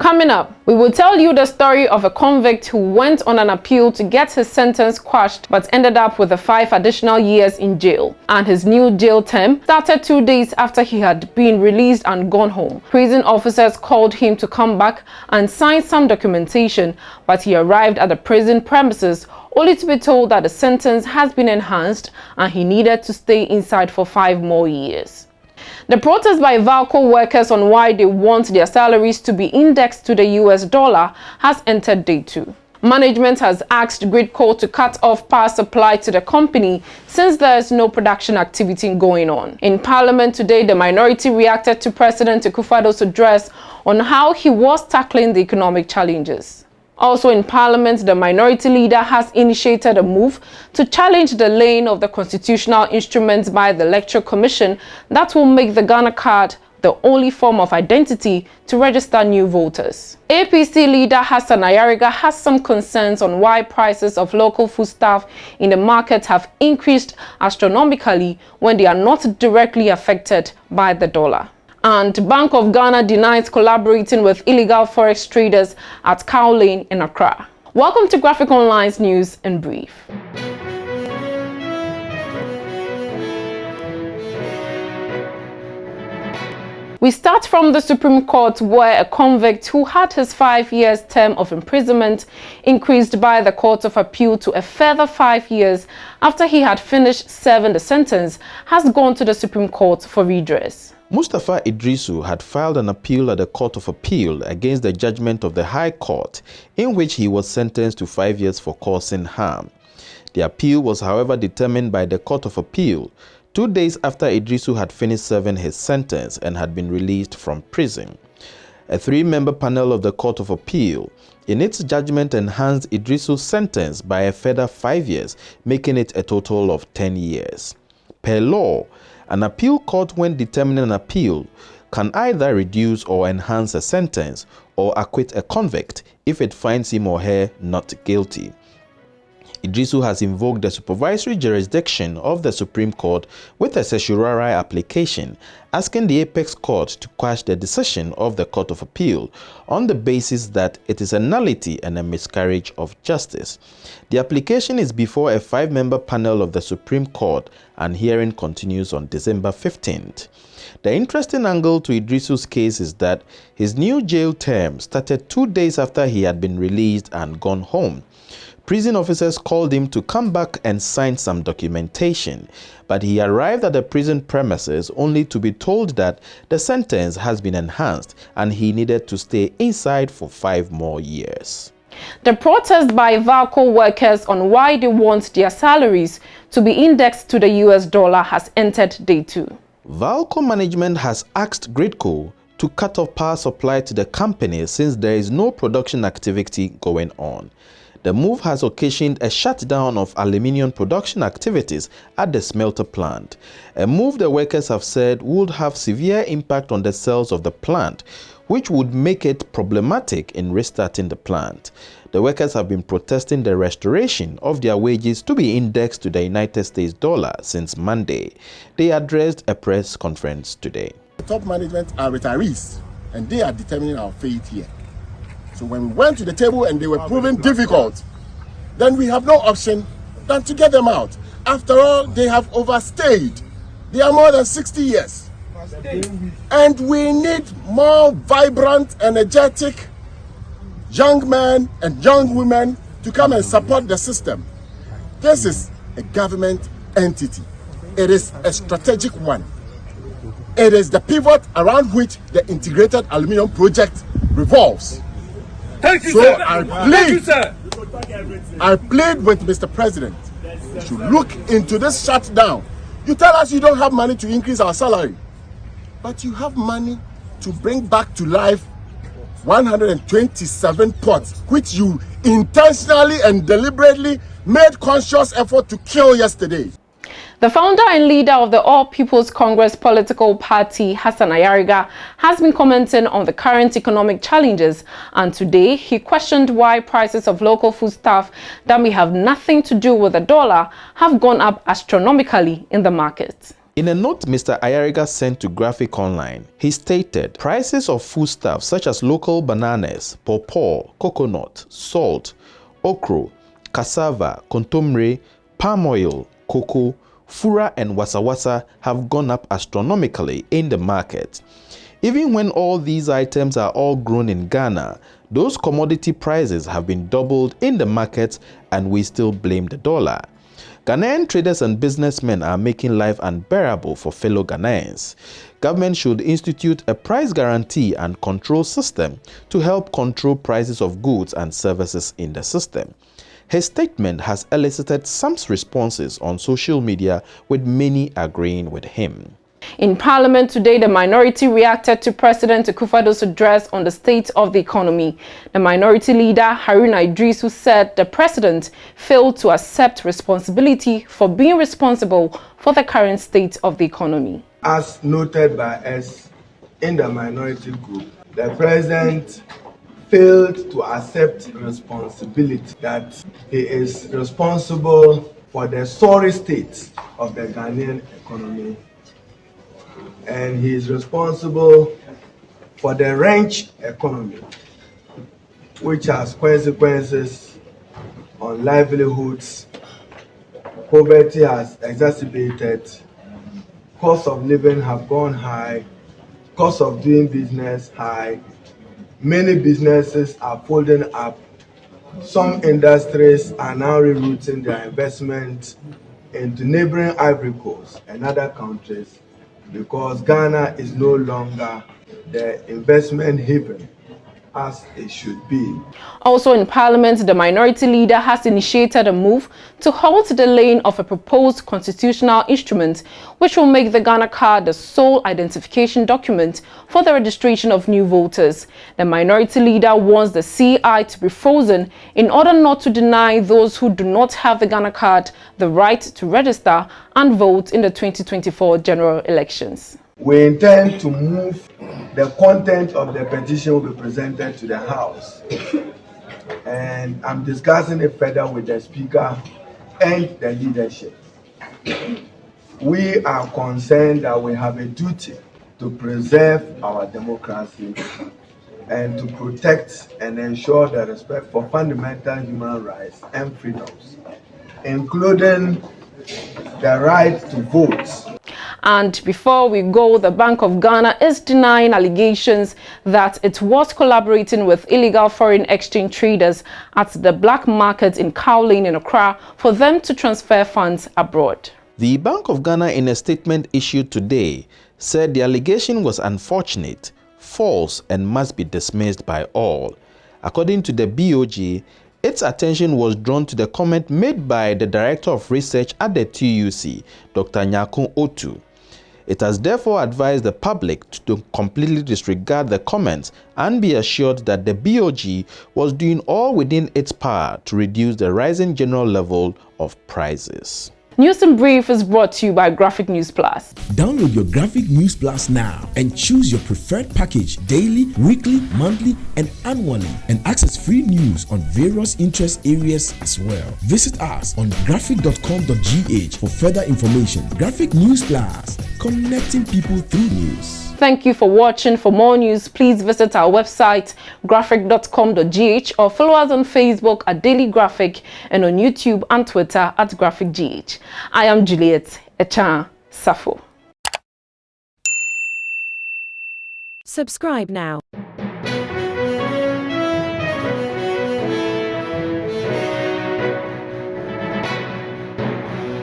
Coming up, we will tell you the story of a convict who went on an appeal to get his sentence quashed but ended up with 5 additional years in jail. And his new jail term started 2 days after he had been released and gone home. Prison officers called him to come back and sign some documentation, but he arrived at the prison premises only to be told that the sentence has been enhanced and he needed to stay inside for 5 more years. The protest by VALCO workers on why they want their salaries to be indexed to the US dollar has entered day 2. Management has asked GRIDCO to cut off power supply to the company since there is no production activity going on. In Parliament today, the minority reacted to President Akufo-Addo's address on how he was tackling the economic challenges. Also in Parliament, the minority leader has initiated a move to challenge the laying of the constitutional instruments by the Electoral Commission that will make the Ghana card the only form of identity to register new voters. APC leader Hassan Ayariga has some concerns on why prices of local foodstuff in the market have increased astronomically when they are not directly affected by the dollar. And Bank of Ghana denies collaborating with illegal forex traders at Cow Lane in Accra. Welcome to Graphic Online's News in Brief. We start from the Supreme Court, where a convict who had his 5 years term of imprisonment increased by the Court of Appeal to a further 5 years after he had finished serving the sentence, has gone to the Supreme Court for redress. Mustafa Idrisu had filed an appeal at the Court of Appeal against the judgment of the High Court, in which he was sentenced to 5 years for causing harm. The appeal was, however, determined by the Court of Appeal 2 days after Idrisu had finished serving his sentence and had been released from prison. A 3-member panel of the Court of Appeal, in its judgment, enhanced Idrisu's sentence by a further 5 years, making it a total of 10 years. Per law, an appeal court, when determining an appeal, can either reduce or enhance a sentence or acquit a convict if it finds him or her not guilty. Idrisu has invoked the supervisory jurisdiction of the Supreme Court with a certiorari application asking the Apex Court to quash the decision of the Court of Appeal on the basis that it is a nullity and a miscarriage of justice. The application is before a 5-member panel of the Supreme Court, and hearing continues on December 15th. The interesting angle to Idrisu's case is that his new jail term started 2 days after he had been released and gone home. Prison officers called him to come back and sign some documentation, but he arrived at the prison premises only to be told that the sentence has been enhanced and he needed to stay inside for 5 more years. The protest by VALCO workers on why they want their salaries to be indexed to the US dollar has entered day 2. VALCO management has asked GRIDCO to cut off power supply to the company since there is no production activity going on. The move has occasioned a shutdown of aluminium production activities at the smelter plant, a move the workers have said would have severe impact on the sales of the plant, which would make it problematic in restarting the plant. The workers have been protesting the restoration of their wages to be indexed to the United States dollar since Monday. They addressed a press conference today. The top management are retirees, and they are determining our fate here. So when we went to the table and they were proving difficult, then we have no option than to get them out. After all, they have overstayed. They are more than 60 years. And we need more vibrant, energetic young men and young women to come and support the system. This is a government entity. It is a strategic one. It is the pivot around which the integrated aluminium project revolves. Thank you, so sir. I plead with Mr. President to look into this shutdown. You tell us you don't have money to increase our salary, but you have money to bring back to life 127 ports, which you intentionally and deliberately made conscious effort to kill yesterday. The founder and leader of the All People's Congress political party, Hassan Ayariga, has been commenting on the current economic challenges, and today he questioned why prices of local foodstuff that may have nothing to do with the dollar have gone up astronomically in the market. In a note Mr. Ayariga sent to Graphic Online, he stated, prices of foodstuffs such as local bananas, pawpaw, coconut, salt, okra, cassava, kontomire, palm oil, cocoa, fura and wasa have gone up astronomically in the market. Even when all these items are all grown in Ghana, those commodity prices have been doubled in the market and we still blame the dollar. Ghanaian traders and businessmen are making life unbearable for fellow Ghanaians. Government should institute a price guarantee and control system to help control prices of goods and services in the system. His statement has elicited some responses on social media, with many agreeing with him. In Parliament today, the minority reacted to President Akufo-Addo's address on the state of the economy. The minority leader, Haruna Idris, who said the president failed to accept responsibility for being responsible for the current state of the economy. As noted by us in the minority group, the president failed to accept responsibility, that he is responsible for the sorry state of the Ghanaian economy, and he is responsible for the wrench economy, which has consequences on livelihoods. Poverty has exacerbated, cost of living have gone high, cost of doing business high. Many businesses are folding up. Some industries are now rerouting their investment into neighboring Ivory Coast and other countries, because Ghana is no longer the investment haven as it should be. Also in Parliament, the minority leader has initiated a move to halt the delaying of a proposed constitutional instrument which will make the Ghana card the sole identification document for the registration of new voters. The minority leader wants the CI to be frozen in order not to deny those who do not have the Ghana card the right to register and vote in the 2024 general elections. We intend to move the content of the petition will be presented to the House, and I'm discussing it further with the Speaker and the leadership. We are concerned that we have a duty to preserve our democracy and to protect and ensure the respect for fundamental human rights and freedoms, including the right to vote. And before we go, the Bank of Ghana is denying allegations that it was collaborating with illegal foreign exchange traders at the black market in Cowlin in Accra for them to transfer funds abroad. The Bank of Ghana, in a statement issued today, said the allegation was unfortunate, false, and must be dismissed by all. According to the BOG, its attention was drawn to the comment made by the Director of Research at the TUC, Dr. Nyakun Otu. It has therefore advised the public to completely disregard the comments and be assured that the BOG was doing all within its power to reduce the rising general level of prices. News in Brief is brought to you by Graphic News Plus. Download your Graphic News Plus now and choose your preferred package daily, weekly, monthly, and annually, and access free news on various interest areas as well. Visit us on graphic.com.gh for further information. Graphic News Plus, connecting people through news. Thank you for watching. For more news, please visit our website graphic.com.gh or follow us on Facebook at Daily Graphic and on YouTube and Twitter at GraphicGH. I am Juliet Echan Safo. Subscribe now.